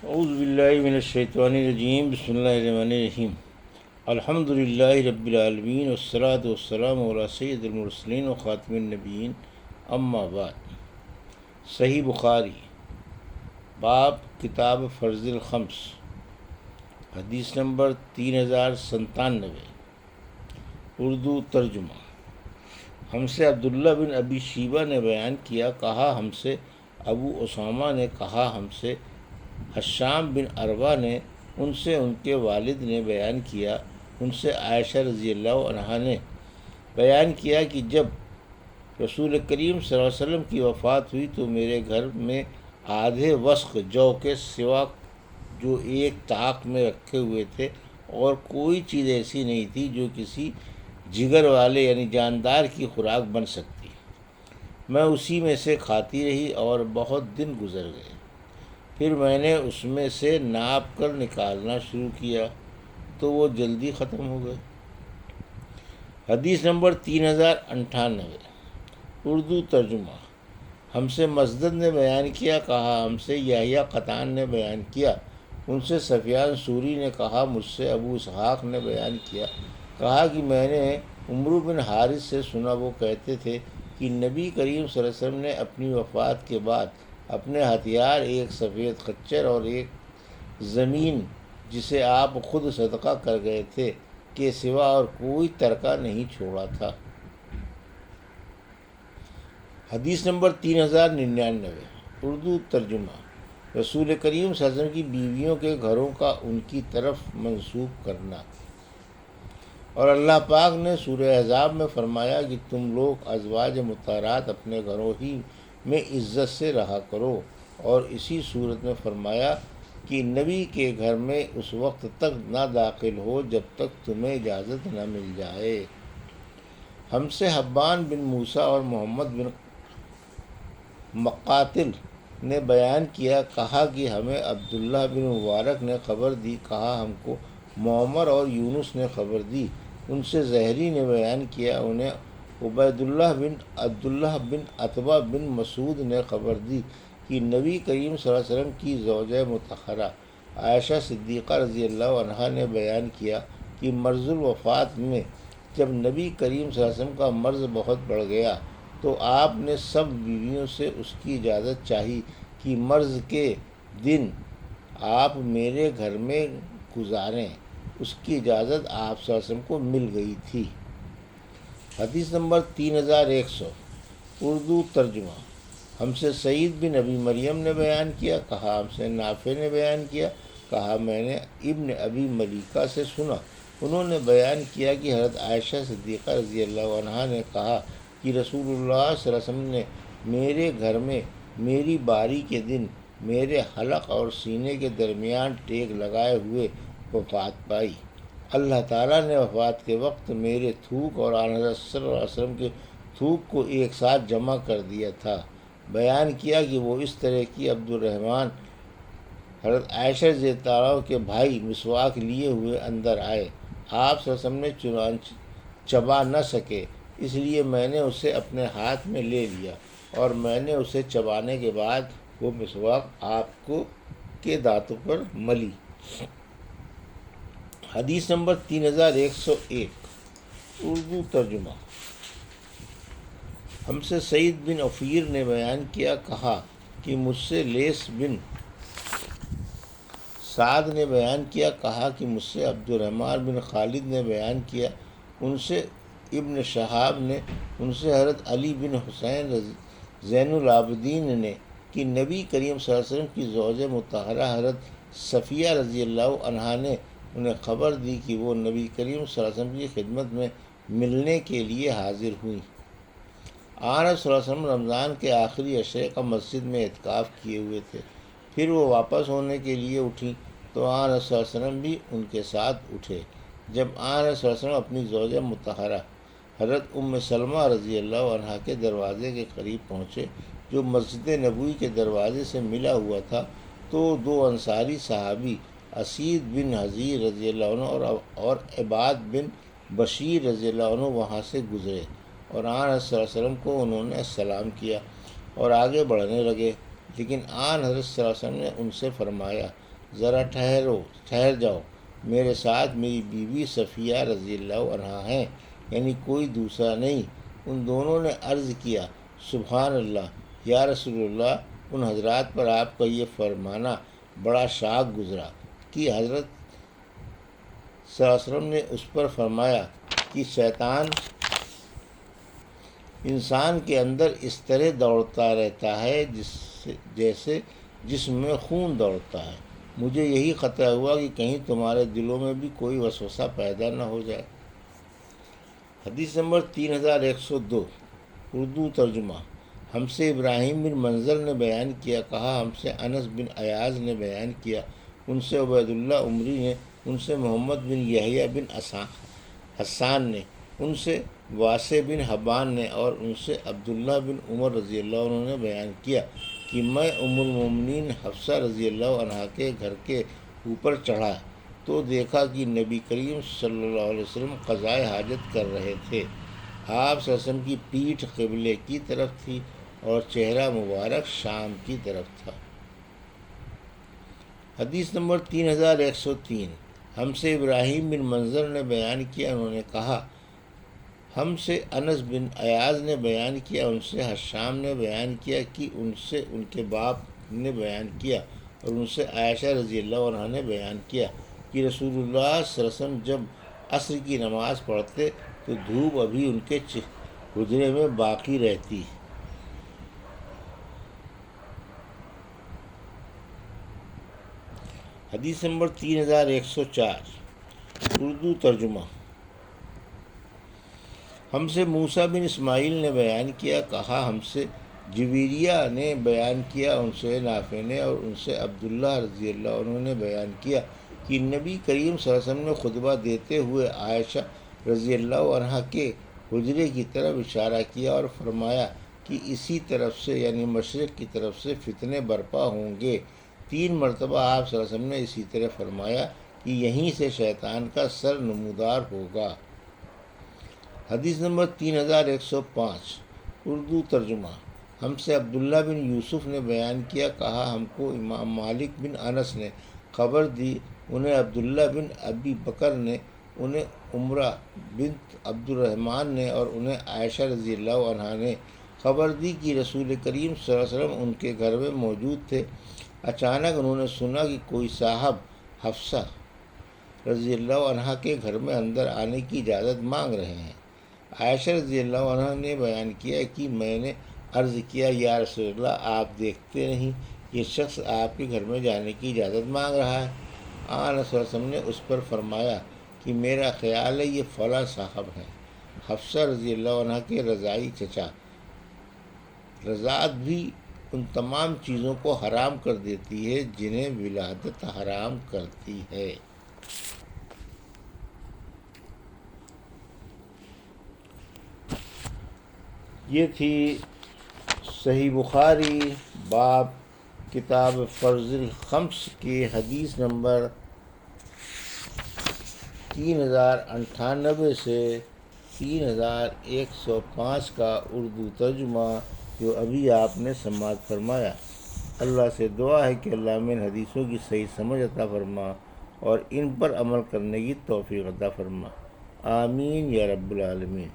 اعوذ باللہ من الشیطان الرجیم، بسم اللہ الرحمن الرحیم۔ الحمد للہ رب العالمین والصلاة والسلام علی سید المرسلین و خاتم النبیین، اما بعد۔ صحیح بخاری، باب کتاب فرض الخمس، حدیث نمبر 3097، اردو ترجمہ۔ ہم سے عبداللہ بن ابی شیبہ نے بیان کیا، کہا ہم سے ابو اسامہ نے کہا ہم سے حشام بن عروہ نے، ان سے ان کے والد نے بیان کیا، ان سے عائشہ رضی اللہ عنہا نے بیان کیا کہ جب رسول کریم صلی اللہ علیہ وسلم کی وفات ہوئی تو میرے گھر میں آدھے وسق جو کے سوا جو ایک طاق میں رکھے ہوئے تھے، اور کوئی چیز ایسی نہیں تھی جو کسی جگر والے یعنی جاندار کی خوراک بن سکتی۔ میں اسی میں سے کھاتی رہی اور بہت دن گزر گئے، پھر میں نے اس میں سے ناپ کر نکالنا شروع کیا تو وہ جلدی ختم ہو گئے۔ حدیث نمبر 3098، اردو ترجمہ۔ ہم سے مسدد نے بیان کیا، کہا ہم سے یحییٰ قطان نے بیان کیا، ان سے سفیان ثوری نے کہا مجھ سے ابو اسحاق نے بیان کیا، کہا کہ میں نے عمرو بن حارث سے سنا، وہ کہتے تھے کہ نبی کریم صلی اللہ علیہ وسلم نے اپنی وفات کے بعد اپنے ہتھیار، ایک سفید خچر اور ایک زمین جسے آپ خود صدقہ کر گئے تھے کے سوا اور کوئی ترکہ نہیں چھوڑا تھا۔ حدیث نمبر 3099، اردو ترجمہ۔ رسول کریم صلی اللہ علیہ وسلم کی بیویوں کے گھروں کا ان کی طرف منسوب کرنا۔ اور اللہ پاک نے سورہ احزاب میں فرمایا کہ تم لوگ ازواج مطہرات اپنے گھروں ہی میں عزت سے رہا کرو، اور اسی صورت میں فرمایا کہ نبی کے گھر میں اس وقت تک نہ داخل ہو جب تک تمہیں اجازت نہ مل جائے۔ ہم سے حبان بن موسیٰ اور محمد بن مقاتل نے بیان کیا، کہا کہ ہمیں عبداللہ بن مبارک نے خبر دی، کہا ہم کو معمر اور یونس نے خبر دی، ان سے زہری نے بیان کیا، انہیں عبیداللہ بن عبداللہ بن عتبہ بن مسعود نے خبر دی کہ نبی کریم صلی اللہ علیہ وسلم کی زوجہ مطہرہ عائشہ صدیقہ رضی اللہ عنہا نے بیان کیا کہ مرض الوفات میں جب نبی کریم صلی اللہ علیہ وسلم کا مرض بہت بڑھ گیا تو آپ نے سب بیویوں سے اس کی اجازت چاہی کہ مرض کے دن آپ میرے گھر میں گزاریں۔ اس کی اجازت آپ صلی اللہ علیہ وسلم کو مل گئی تھی۔ حدیث نمبر 3100، اردو ترجمہ۔ ہم سے سعید بن ابی مریم نے بیان کیا، کہا ہم سے نافع نے بیان کیا، کہا میں نے ابن ابی ملیکہ سے سنا، انہوں نے بیان کیا کہ حضرت عائشہ صدیقہ رضی اللہ عنہا نے کہا کہ رسول اللہ صلی اللہ علیہ وسلم نے میرے گھر میں میری باری کے دن میرے حلق اور سینے کے درمیان ٹیک لگائے ہوئے وفات پائی۔ اللہ تعالیٰ نے وفات کے وقت میرے تھوک اور آن حضرت صلی اللہ علیہ وسلم کے تھوک کو ایک ساتھ جمع کر دیا تھا۔ بیان کیا کہ وہ اس طرح کی عبد الرحمن حضرت عائشہ رضی اللہ عنہ کے بھائی مسواک لیے ہوئے اندر آئے، آپ صلی اللہ علیہ وسلم نے چنانچہ چبا نہ سکے، اس لیے میں نے اسے اپنے ہاتھ میں لے لیا، اور میں نے اسے چبانے کے بعد وہ مسواک آپ کو کے دانتوں پر ملی۔ حدیث نمبر 3101، اردو ترجمہ۔ ہم سے سعید بن عفیر نے بیان کیا، کہا کہ مجھ سے لیث بن سعد نے بیان کیا، کہا کہ مجھ سے عبد الرحمن بن خالد نے بیان کیا، ان سے ابن شہاب نے، ان سے حضرت علی بن حسین زین العابدین نے کہ نبی کریم صلی اللہ علیہ وسلم کی زوجہ مطہرہ حضرت صفیہ رضی اللہ عنہا نے انہیں خبر دی کہ وہ نبی کریم صلی اللہ علیہ وسلم کی خدمت میں ملنے کے لیے حاضر ہوئیں۔ آن صلی اللہ علیہ وسلم رمضان کے آخری عشرے کا مسجد میں اعتکاف کیے ہوئے تھے، پھر وہ واپس ہونے کے لیے اٹھیں تو آن صلی اللہ علیہ وسلم بھی ان کے ساتھ اٹھے۔ جب آن صلی اللہ علیہ وسلم اپنی زوجہ مطہرہ حضرت ام سلمہ رضی اللہ عنہا کے دروازے کے قریب پہنچے جو مسجد نبوی کے دروازے سے ملا ہوا تھا، تو دو انصاری صحابی اسید بن حضیر رضی اللہ عنہ اور عباد بن بشیر رضی اللہ عنہ وہاں سے گزرے، اور آن حضرت صلی اللہ علیہ وسلم کو انہوں نے سلام کیا اور آگے بڑھنے لگے، لیکن آن حضرت صلی اللہ علیہ وسلم نے ان سے فرمایا ذرا ٹھہر جاؤ، میرے ساتھ میری بیوی صفیہ رضی اللہ عنہا ہیں، یعنی کوئی دوسرا نہیں۔ ان دونوں نے عرض کیا، سبحان اللہ، یا رسول اللہ، ان حضرات پر آپ کا یہ فرمانا بڑا شاق گزرا کہ حضرت صلی اللہ علیہ وسلم نے اس پر فرمایا کہ شیطان انسان کے اندر اس طرح دوڑتا رہتا ہے جیسے جسم میں خون دوڑتا ہے۔ مجھے یہی خطرہ ہوا کہ کہیں تمہارے دلوں میں بھی کوئی وسوسہ پیدا نہ ہو جائے۔ حدیث نمبر 3102، اردو ترجمہ۔ ہم سے ابراہیم بن منظر نے بیان کیا، کہا ہم سے انس بن ایاز نے بیان کیا، ان سے عبید اللہ عمری نے، ان سے محمد بن یحییٰ بن حسان نے، ان سے واسع بن حبان نے، اور ان سے عبداللہ بن عمر رضی اللہ عنہ نے بیان کیا کہ میں ام المومنین حفصہ رضی اللہ عنہا کے گھر کے اوپر چڑھا تو دیکھا کہ نبی کریم صلی اللہ علیہ وسلم قضائے حاجت کر رہے تھے۔ آپ صلی اللہ علیہ وسلم کی پیٹھ قبلے کی طرف تھی اور چہرہ مبارک شام کی طرف تھا۔ حدیث نمبر 3103، ہم سے ابراہیم بن منظر نے بیان کیا، انہوں نے کہا ہم سے انس بن ایاز نے بیان کیا، ان سے حشام نے بیان کیا کہ ان سے ان کے باپ نے بیان کیا، اور ان سے عائشہ رضی اللہ عنہا نے بیان کیا کہ رسول اللہ صلی اللہ علیہ وسلم جب عصر کی نماز پڑھتے تو دھوپ ابھی ان کے حجرے میں باقی رہتی۔ حدیث نمبر 3104، اردو ترجمہ۔ ہم سے موسیٰ بن اسماعیل نے بیان کیا، کہا ہم سے جویریہ نے بیان کیا، ان سے نافع نے، اور ان سے عبداللہ رضی اللہ عنہ نے بیان کیا کہ نبی کریم صلی اللہ علیہ وسلم نے خطبہ دیتے ہوئے عائشہ رضی اللہ عنہا کے حجرے کی طرف اشارہ کیا اور فرمایا کہ اسی طرف سے یعنی مشرق کی طرف سے فتنے برپا ہوں گے۔ 3 مرتبہ آپ صلی اللہ علیہ وسلم نے اسی طرح فرمایا کہ یہیں سے شیطان کا سر نمودار ہوگا۔ حدیث نمبر 3105، اردو ترجمہ۔ ہم سے عبداللہ بن یوسف نے بیان کیا، کہا ہم کو امام مالک بن انس نے خبر دی، انہیں عبداللہ بن ابی بکر نے، انہیں عمرہ بنت عبد الرحمن نے، اور انہیں عائشہ رضی اللہ عنہا نے خبر دی کہ رسول کریم صلی اللہ علیہ وسلم ان کے گھر میں موجود تھے۔ اچانک انہوں نے سنا کہ کوئی صاحب حفصہ رضی اللہ عنہا کے گھر میں اندر آنے کی اجازت مانگ رہے ہیں۔ عائشہ رضی اللہ عنہ نے بیان کیا کہ میں نے عرض کیا، یا رسول اللہ، آپ دیکھتے نہیں یہ شخص آپ کے گھر میں جانے کی اجازت مانگ رہا ہے؟ آن صلی اللہ علیہ وسلم نے اس پر فرمایا کہ میرا خیال ہے یہ فلاں صاحب ہیں۔ حفصہ رضی اللہ عنہ کے رضاعی چچا۔ رضاعت بھی ان تمام چیزوں کو حرام کر دیتی ہے جنہیں ولادت حرام کرتی ہے۔ یہ تھی صحیح بخاری باب کتاب فرض الخمس کی حدیث نمبر 3098 سے 3105 کا اردو ترجمہ جو ابھی آپ نے سماعت فرمایا۔ اللہ سے دعا ہے کہ اللہ میں ان حدیثوں کی صحیح سمجھ عطا فرما اور ان پر عمل کرنے کی توفیق عطا فرما، آمین یا رب العالمین۔